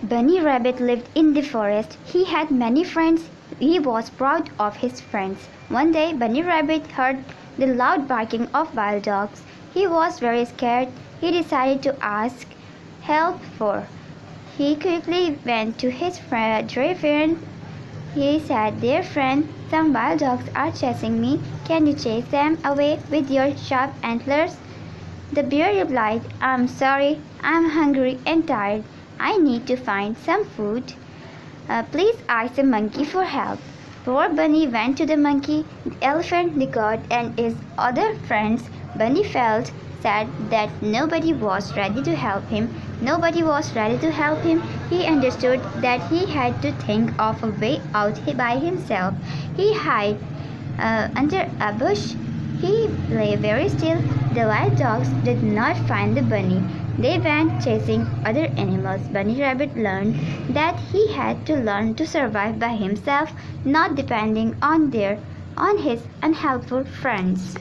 Bunny Rabbit lived in the forest. He had many friends. He was proud of his friends. One day, Bunny Rabbit heard the loud barking of wild dogs. He was very scared. He decided to ask help for. He quickly went to his friend. He said, "Dear friend, some wild dogs are chasing me. Can you chase them away with your sharp antlers?" The bear replied, "I'm sorry. I'm hungry and tired. I need to find some food. Please ask the monkey for help." Poor Bunny went to the monkey, the elephant, the goat, and his other friends. Bunny felt sad that nobody was ready to help him. He understood that he had to think of a way out by himself. He hid under a bush. He lay very still. The wild dogs did not find the bunny. They went chasing other animals. Bunny Rabbit learned that he had to learn to survive by himself, not depending on his unhelpful friends.